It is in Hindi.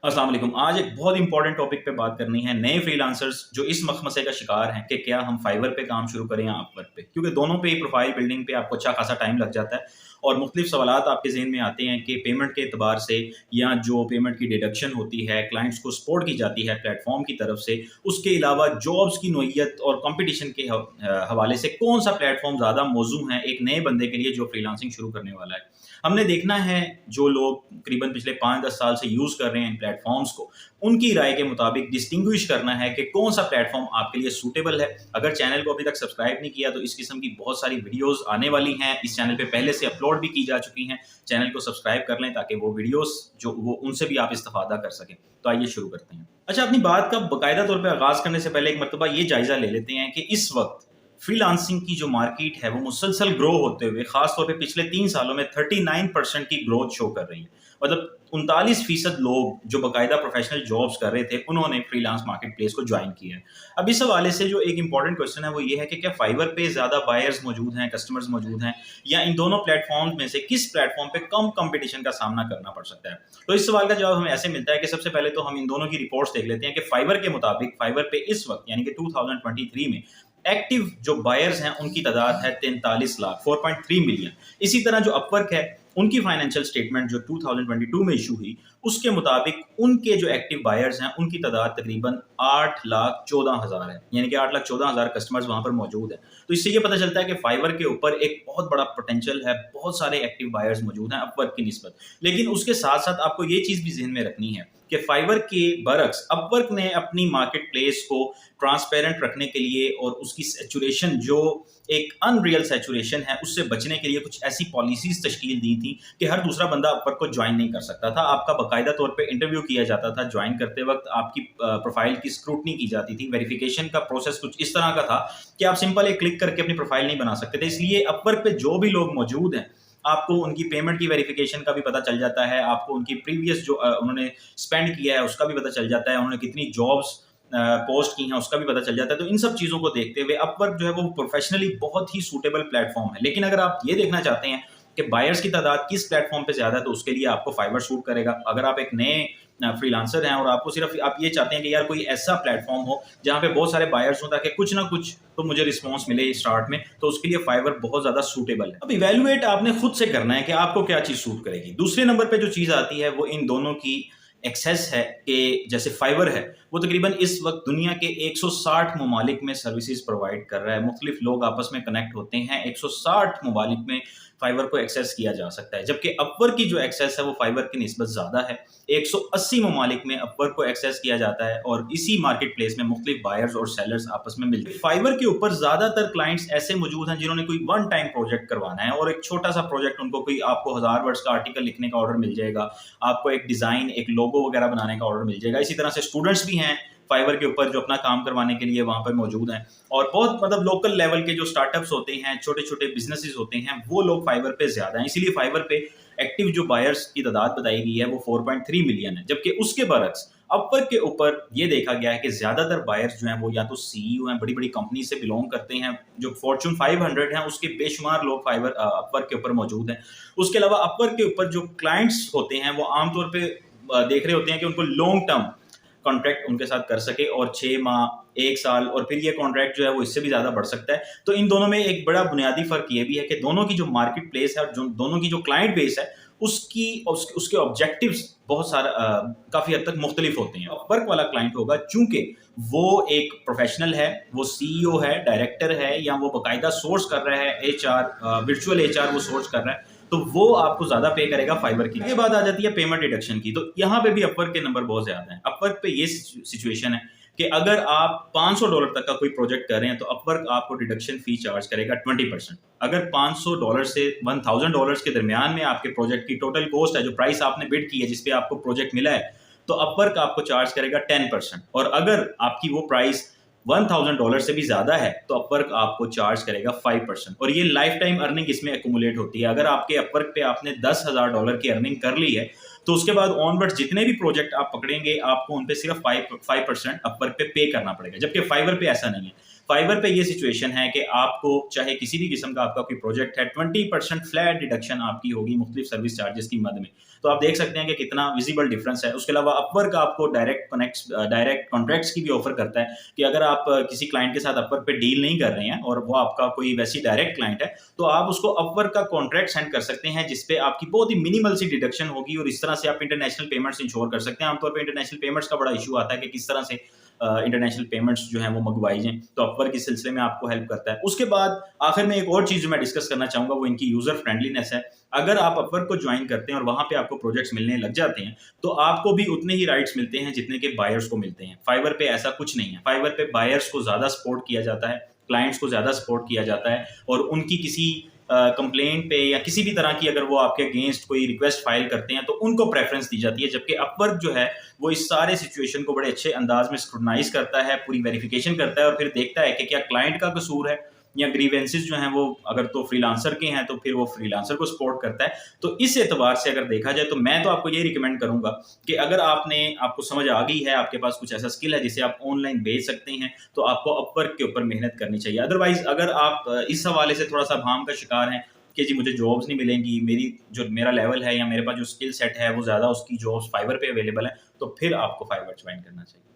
अस्सलाम वालेकुम। आज एक बहुत इंपॉर्टेंट टॉपिक पे बात करनी है, नए फ्रीलांसर्स जो इस मखमसे का शिकार हैं कि क्या हम फाइवर पे काम शुरू करें या अपवर्क पे, क्योंकि दोनों पे ही प्रोफाइल बिल्डिंग पे आपको अच्छा खासा टाइम लग जाता है और मुख्तलिफ सवालात आपके ज़हन में आते हैं कि पेमेंट के एतबार से या जो पेमेंट की डिडक्शन होती है, क्लाइंट्स को सपोर्ट की जाती है प्लेटफॉर्म की तरफ से, उसके अलावा जॉब्स की नोयत और कंपटीशन के हवाले से कौन सा प्लेटफॉर्म ज़्यादा मौजू है एक नए बंदे के लिए जो फ्रीलांसिंग शुरू करने वाला है। हमने देखना है जो लोग तकरीबन पिछले 5-10 साल से यूज़ कर रहे हैं इन प्लेटफॉर्म्स को, उनकी राय के मुताबिक डिस्टिंग्विश करना है कि कौन सा प्लेटफॉर्म आपके लिए सूटेबल है। अगर चैनल को अभी तक सब्सक्राइब नहीं किया तो इस किस्म की बहुत सारी वीडियोस आने वाली हैं, इस चैनल पे पहले से अपलोड भी की जा चुकी हैं। चैनल को सब्सक्राइब कर लें ताकि वो वीडियोस जो वो उनसे भी आप इस्तेफादा कर सकें। तो आइए शुरू करते हैं। अच्छा, अपनी बात का बाकायदा तौर पर आगाज़ करने से पहले एक मरतबा ये जायज़ा ले लेते हैं कि इस वक्त फ्रीलांसिंग की जो मार्केट है वो मुसलसल ग्रो होते हुए खास तौर पे पिछले 3 सालों में 39% की ग्रोथ शो कर रही है। मतलब 39% लोग जो बाकायदा प्रोफेशनल जॉब्स कर रहे थे उन्होंने फ्रीलांस मार्केट प्लेस को ज्वाइन किया है। अब इस हवाले से जो एक इंपॉर्टेंट क्वेश्चन है वो ये है कि क्या फाइवर पे ज़्यादा बायर्स मौजूद हैं, कस्टमर्स मौजूद हैं, या इन दोनों प्लेटफॉर्म में से किस प्लेटफॉर्म पे कम कंपटीशन का सामना करना पड़ सकता है। तो इस सवाल का जवाब हमें ऐसे मिलता है कि सबसे पहले तो हम इन दोनों की रिपोर्ट्स देख लेते हैं कि फाइवर के मुताबिक फाइवर पे इस वक्त यानी कि 2023 में एक्टिव जो बायर्स हैं उनकी तादाद है 43 लाख 4.3 मिलियन। इसी तरह जो अपवर्क है उनकी फाइनेंशियल स्टेटमेंट जो 2022 में इशू हुई उसके मुताबिक उनके जो एक्टिव बायर्स हैं उनकी तादाद तकरीबन 8,14,000 है, यानी कि 8,14,000 कस्टमर्स वहां पर मौजूद हैं। तो इससे ये पता चलता है कि फाइवर के ऊपर एक बहुत बड़ा पोटेंशियल है, बहुत सारे एक्टिव बायर्स मौजूद हैं अपवर्क की निस्बत। लेकिन उसके साथ साथ आपको ये चीज़ भी जहन में रखनी है कि फाइवर के बरक्स अपवर्क ने अपनी मार्केट प्लेस को ट्रांसपेरेंट रखने के लिए और उसकी सैचुरेशन जो एक अनरियल सैचुरेशन है उससे बचने के लिए कुछ ऐसी पॉलिसीज तश्कील दी थी कि हर दूसरा बंदा अपवर्क को ज्वाइन नहीं कर सकता था। आपका बाकायदा तौर पे इंटरव्यू किया जाता था, ज्वाइन करते वक्त आपकी प्रोफाइल की स्क्रूटनी की जाती थी। वेरिफिकेशन का प्रोसेस कुछ इस तरह का था कि आप सिंपल एक क्लिक करके अपनी प्रोफाइल नहीं बना सकते थे। इसलिए अपवर्क पे जो भी लोग मौजूद हैं आपको उनकी पेमेंट की वेरिफिकेशन का भी पता चल जाता है, आपको उनकी प्रीवियस जो उन्होंने स्पेंड किया है उसका भी पता चल जाता है, उन्होंने कितनी जॉब्स पोस्ट की हैं उसका भी पता चल जाता है। तो इन सब चीज़ों को देखते हुए अपवर्क जो है वो प्रोफेशनली बहुत ही सूटेबल प्लेटफॉर्म है। लेकिन अगर आप ये देखना चाहते हैं कि बायर्स की तादाद किस प्लेटफॉर्म पे ज़्यादा है तो उसके लिए आपको फाइवर सूट करेगा। अगर आप एक नए फ्रीलांसर हैं और आपको सिर्फ आप ये चाहते हैं कि यार कोई ऐसा प्लेटफॉर्म हो जहाँ पे बहुत सारे बायर्स हों ताकि कुछ ना कुछ तो मुझे रिस्पॉन्स मिले स्टार्ट में, तो उसके लिए फाइवर बहुत ज़्यादा सूटेबल है। अब इवेल्युएट आपने खुद से करना है कि आपको क्या चीज़ सूट करेगी। दूसरे नंबर पर जो चीज़ आती है वो इन दोनों की एक्सेस है कि जैसे फाइवर है वो तकरीबन इस वक्त दुनिया के 160 ममालिक में सर्विसेज प्रोवाइड कर रहा है। मुख्तलिफ लोग आपस में कनेक्ट होते हैं, 160 ममालिक में फाइवर को एक्सेस किया जा सकता है। जबकि अपवर्क की जो एक्सेस है वो फाइवर की निस्बत ज़्यादा है, 180 ममालिक में अपवर्क को एक्सेस किया जाता है और इसी मार्केट प्लेस में मुख्तलिफ बायर्स और सेलर्स आपस में मिलते हैं। फाइवर के ऊपर ज़्यादातर क्लाइंट्स ऐसे मौजूद हैं जिन्होंने कोई वन टाइम प्रोजेक्ट करवाना है और एक छोटा सा प्रोजेक्ट उनको कोई आपको 1000 वर्ड्स का आर्टिकल लिखने का ऑर्डर मिल जाएगा, आपको एक डिज़ाइन एक लोगो वगैरह बनाने का ऑर्डर मिल जाएगा। इसी तरह से स्टूडेंट्स भी हैं फाइवर के ऊपर जो अपना काम करवाने के लिए वहां पर मौजूद हैं और बहुत मतलब लोकल लेवल के जो स्टार्टअप्स होते हैं, छोटे छोटे बिजनेसेस होते हैं, वो लोग फाइवर पे ज्यादा हैं। इसीलिए फाइवर पे एक्टिव जो बायर्स की तादाद बताई गई है वो 4.3 मिलियन है। जबकि उसके बरक्स अपवर्क के ऊपर ये देखा गया है कि ज्यादातर बायर्स जो हैं वो या तो सीईओ हैं, बड़ी बड़ी कंपनी से बिलोंग करते हैं, जो फॉर्च्यून 500 हैं उसके बेशुमार लोग फाइवर अपवर्क के ऊपर मौजूद हैं। उसके अलावा अपवर्क के ऊपर जो क्लाइंट्स होते हैं वो आमतौर पर देख रहे होते हैं कि उनको लॉन्ग टर्म कॉन्ट्रैक्ट उनके साथ कर सके और 6 माह, 1 साल और फिर ये कॉन्ट्रैक्ट जो है वो इससे भी ज़्यादा बढ़ सकता है। तो इन दोनों में एक बड़ा बुनियादी फ़र्क ये भी है कि दोनों की जो मार्केट प्लेस है और जो दोनों की जो क्लाइंट बेस है उसके ऑब्जेक्टिव्स बहुत सारा काफ़ी हद तक मुख्तलिफ होते हैं। अपवर्क वाला क्लाइंट होगा चूंकि वो एक प्रोफेशनल है, वो सीईओ है, डायरेक्टर है, या वो बाकायदा सोर्स कर रहा है एचआर, वर्चुअल एचआर वो सोर्स कर रहा है, तो वो आपको ज्यादा पे करेगा फाइबर की। ये बात आ जाती है पेमेंट डिडक्शन की, तो यहाँ पे भी अपवर्क के नंबर बहुत ज्यादा है। अपवर्क पे ये सिचुएशन है कि अगर आप $500 तक का कोई प्रोजेक्ट कर रहे हैं तो अपवर्क आपको डिडक्शन फी चार्ज करेगा 20%। अगर $500 से $1000 के दरमियान में आपके प्रोजेक्ट की टोटल कॉस्ट है, जो प्राइस आपने बिड की है, जिसपे आपको प्रोजेक्ट मिला है, तो अपवर्क आपको चार्ज करेगा 10%। और अगर आपकी वो प्राइस $1000 से भी ज्यादा है तो अपवर्क आपको चार्ज करेगा 5%। और ये लाइफ टाइम अर्निंग इसमें एक्यूमुलेट होती है। अगर आपके अपवर्क पे आपने $10,000 की अर्निंग कर ली है तो उसके बाद ऑनवर्ड जितने भी प्रोजेक्ट आप पकड़ेंगे आपको उन पे सिर्फ 5% अपवर्क पे करना पड़ेगा। जबकि फाइवर पे ऐसा नहीं है। फाइवर पे ये सिचुएशन है कि आपको चाहे किसी भी किस्म का आपका कोई प्रोजेक्ट है, 20% फ्लैट डिडक्शन आपकी होगी मुख्तलिफ सर्विस चार्जेस की मद में। तो आप देख सकते हैं कि कितना विजिबल डिफरेंस है। उसके अलावा अपवर्क आपको डायरेक्ट कॉन्ट्रैक्ट्स की भी ऑफर करता है कि अगर आप किसी क्लाइंट के साथ अपवर्क पे डील नहीं कर रहे हैं और वो आपका कोई वैसी डायरेक्ट क्लाइंट है, तो आप उसको अपवर्क का कॉन्ट्रैक्ट सेंड कर सकते हैं जिसपे आपकी बहुत ही मिनिमल सी डिडक्शन होगी और इस तरह से आप इंटरनेशनल पेमेंट्स इंश्योर कर सकते हैं। आमतौर पर इंटरनेशनल पेमेंट्स का बड़ा इशू आता है कि किस तरह से इंटरनेशनल पेमेंट्स जो हैं वो मंगवाई जाएं, तो अपवर्क इस सिलसिले में आपको हेल्प करता है। उसके बाद आखिर में एक और चीज़ जो मैं डिस्कस करना चाहूँगा वो इनकी यूज़र फ्रेंडलीनेस है। अगर आप अपवर्क को ज्वाइन करते हैं और वहाँ पे आपको प्रोजेक्ट्स मिलने लग जाते हैं, तो आपको भी उतने ही राइट्स मिलते हैं जितने के बायर्स को मिलते हैं। फाइवर पे ऐसा कुछ नहीं है। फाइवर पे बायर्स को ज़्यादा सपोर्ट किया जाता है, क्लाइंट्स को ज़्यादा सपोर्ट किया जाता है और उनकी किसी कंप्लेंट पे या किसी भी तरह की अगर वो आपके अगेंस्ट कोई रिक्वेस्ट फाइल करते हैं तो उनको प्रेफरेंस दी जाती है। जबकि अपवर्क जो है वो इस सारे सिचुएशन को बड़े अच्छे अंदाज में स्क्रूटनाइज करता है, पूरी वेरिफिकेशन करता है और फिर देखता है कि क्या क्लाइंट का कसूर है या ग्रीवेंसेस जो हैं वो अगर तो फ्रीलांसर के हैं तो फिर वो फ्रीलांसर को सपोर्ट करता है। तो इस एतबार से अगर देखा जाए तो मैं तो आपको ये रिकमेंड करूंगा कि अगर आपको समझ आ गई है, आपके पास कुछ ऐसा स्किल है जिसे आप ऑनलाइन बेच सकते हैं, तो आपको अपवर्क के ऊपर मेहनत करनी चाहिए। अदरवाइज अगर आप इस हवाले से थोड़ा सा भाम का शिकार हैं कि जी मुझे जॉब्स नहीं मिलेंगी, मेरा लेवल है या मेरे पास जो स्किल सेट है वो ज़्यादा उसकी जॉब्स फाइवर पे अवेलेबल है, तो फिर आपको फाइवर ज्वाइन करना चाहिए।